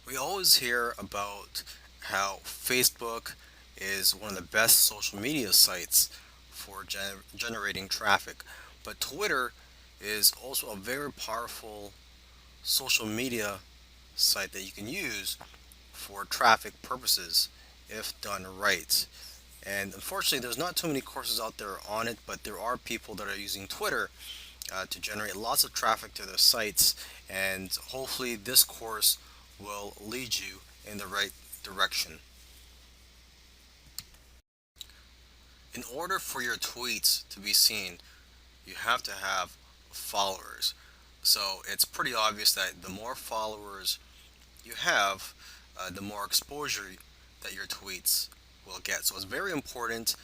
We always hear about how Facebook is one of the best social media sites for generating traffic, but Twitter is also a very powerful social media site that you can use for traffic purposes if done right. And unfortunately, there's not too many courses out there on it, but there are people that are using Twitter to generate lots of traffic to their sites, and hopefully, this course will lead you in the right direction. In order for your tweets to be seen, you have to have followers. So it's pretty obvious that the more followers you have, the more exposure that your tweets will get. So it's very important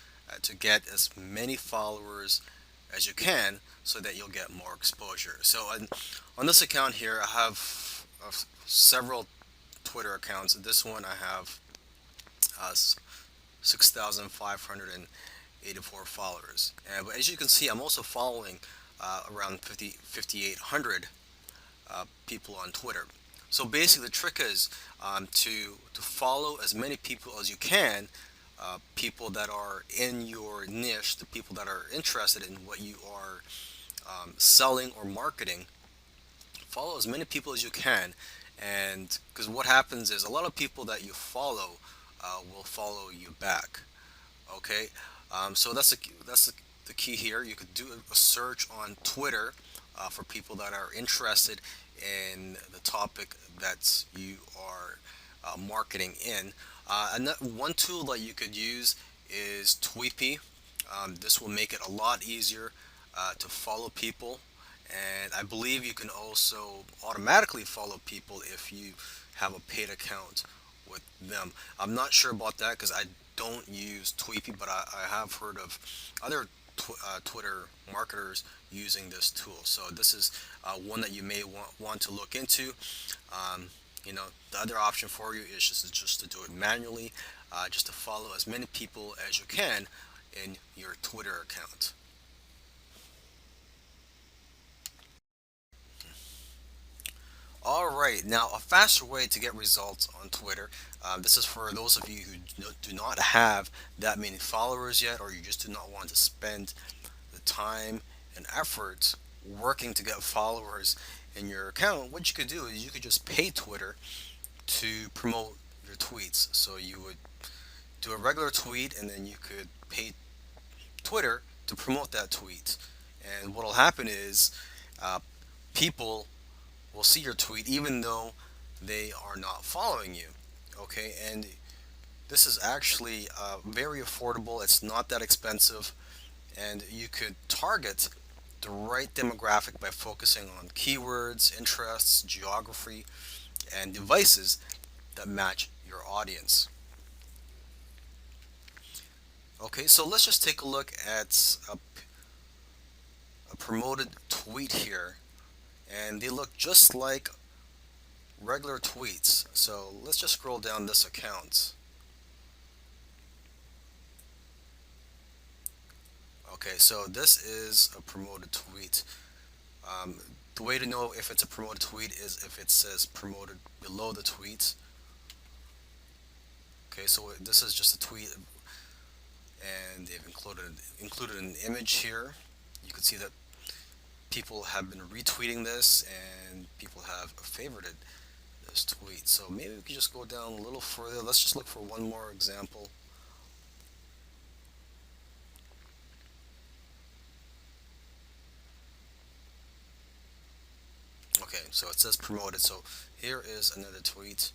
to get as many followers as you can so that you'll get more exposure. So on this account here, I have several Twitter accounts. This one I have 6,584 followers. And but as you can see, I'm also following around 5,800 people on Twitter. So basically, the trick is to follow as many people as you can, people that are in your niche, the people that are interested in what you are selling or marketing. Follow as many people as you can, and because what happens is a lot of people that you follow will follow you back. Okay, so the key here. You could do a search on Twitter for people that are interested in the topic that you are marketing in. One tool that you could use is Tweepy. This will make it a lot easier to follow people, and I believe you can also automatically follow people if you have a paid account with them. I'm not sure about that because I don't use Tweepy, but I have heard of other Twitter marketers using this tool. So this is one that you may want to look into. Um, the other option for you is just to do it manually, just to follow as many people as you can in your Twitter account. All right, now a faster way to get results on Twitter. This is for those of you who do not have that many followers yet, or you just do not want to spend the time and effort working to get followers in your account. What you could do is you could just pay Twitter to promote your tweets. So you would do a regular tweet, and then you could pay Twitter to promote that tweet. And what will happen is uh, people will see your tweet even though they are not following you. Okay, and this is actually very affordable. It's not that expensive, and you could target the right demographic by focusing on keywords, interests, geography, and devices that match your audience. Okay, so let's just take a look at a promoted tweet here, and they look just like regular tweets. So let's just scroll down this account. Okay, so this is a promoted tweet. Um, the way to know if it's a promoted tweet is if it says promoted below the tweet. Okay, so this is just a tweet, and they've included an image here. You can see that people have been retweeting this, and people have favorited this tweet. So maybe we could just go down a little further. Let's just look for one more example. Okay, so it says promoted. So here is another tweet.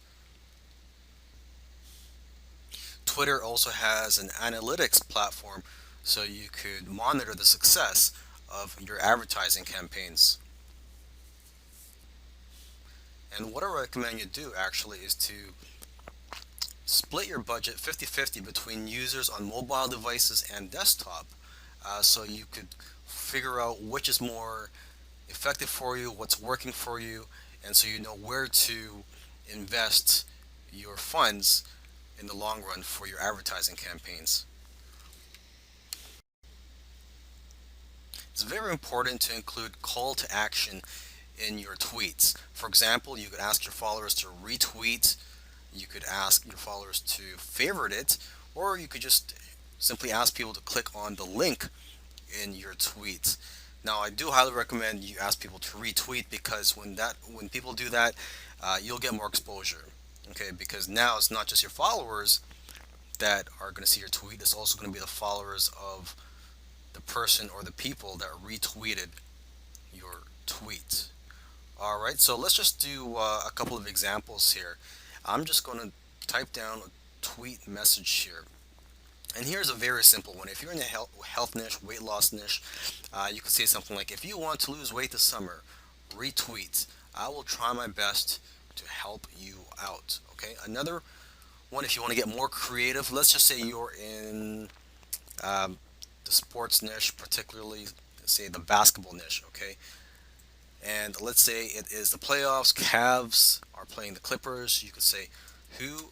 Twitter also has an analytics platform so you could monitor the success of your advertising campaigns. And what I recommend you do actually is to split your budget 50-50 between users on mobile devices and desktop, so you could figure out which is more effective for you, what's working for you, and so you know where to invest your funds in the long run for your advertising campaigns. It's very important to include call to action in your tweets. For example, you could ask your followers to retweet, you could ask your followers to favorite it, or you could just simply ask people to click on the link in your tweets. Now, I do highly recommend you ask people to retweet because when people do that, you'll get more exposure. Okay, because now it's not just your followers that are going to see your tweet; it's also going to be the followers of the person or the people that retweeted your tweet. All right, so let's just do a couple of examples here. I'm just going to type down a tweet message here. And here's a very simple one. If you're in the health niche, weight loss niche, you could say something like, if you want to lose weight this summer, retweet. I will try my best to help you out. Okay, another one, if you want to get more creative, let's just say you're in the sports niche, particularly, say, the basketball niche. Okay, and let's say it is the playoffs. Cavs are playing the Clippers. You could say, who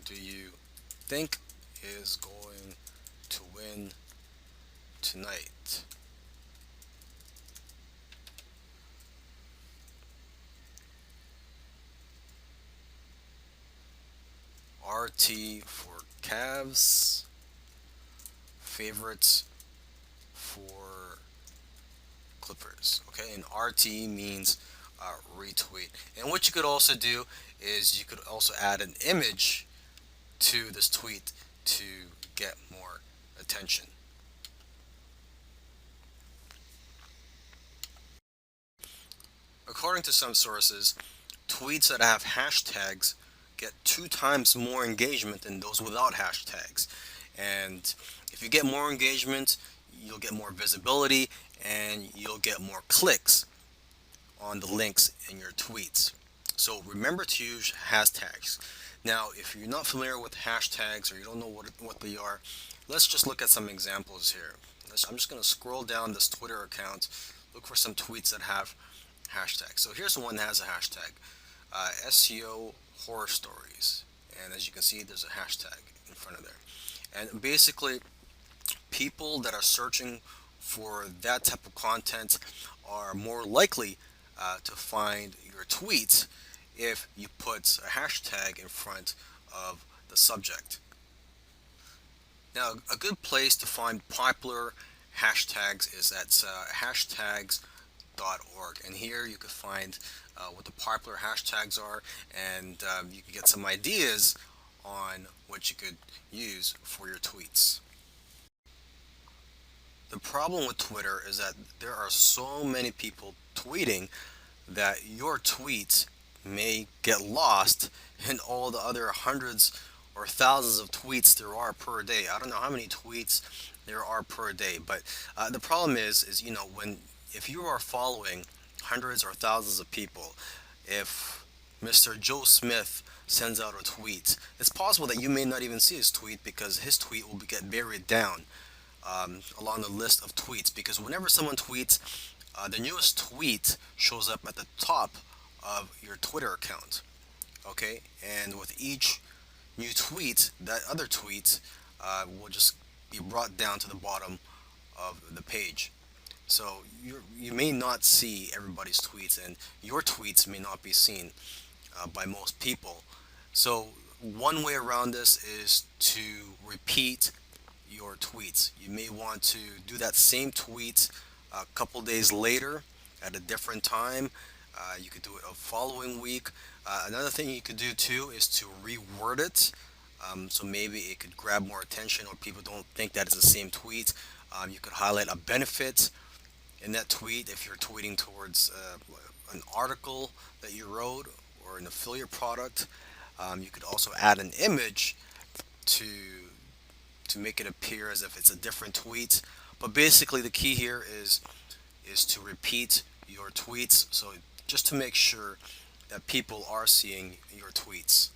do you think is going to win tonight? RT for Cavs, favorites for Clippers. Okay, and RT means retweet. And what you could also do is you could also add an image to this tweet to get more attention. According to some sources, tweets that have hashtags get 2 times more engagement than those without hashtags. And if you get more engagement, you'll get more visibility and you'll get more clicks on the links in your tweets. So remember to use hashtags. Now, if you're not familiar with hashtags or you don't know what they are, let's just look at some examples here. I'm just going to scroll down this Twitter account, look for some tweets that have hashtags. So here's the one that has a hashtag, SEO horror stories. And as you can see, there's a hashtag in front of there. And basically, people that are searching for that type of content are more likely to find your tweets if you put a hashtag in front of the subject. Now, a good place to find popular hashtags is at hashtags.org, and here you can find what the popular hashtags are, and you can get some ideas on what you could use for your tweets. The problem with Twitter is that there are so many people tweeting that your tweets may get lost in all the other hundreds or thousands of tweets there are per day. I don't know how many tweets there are per day, but the problem is when if you are following hundreds or thousands of people, if Mr. Joe Smith sends out a tweet, it's possible that you may not even see his tweet because his tweet will get buried down along the list of tweets. Because whenever someone tweets, the newest tweet shows up at the top of your Twitter account. Okay, and with each new tweet, that other tweet will just be brought down to the bottom of the page. So you may not see everybody's tweets, and your tweets may not be seen by most people. So one way around this is to repeat your tweets. You may want to do that same tweet a couple days later at a different time. You could do it a following week. Another thing you could do too is to reword it. So maybe it could grab more attention or people don't think that it's the same tweet. You could highlight a benefit in that tweet if you're tweeting towards an article that you wrote or an affiliate product. You could also add an image to make it appear as if it's a different tweet. But basically, the key here is to repeat your tweets. So just to make sure that people are seeing your tweets.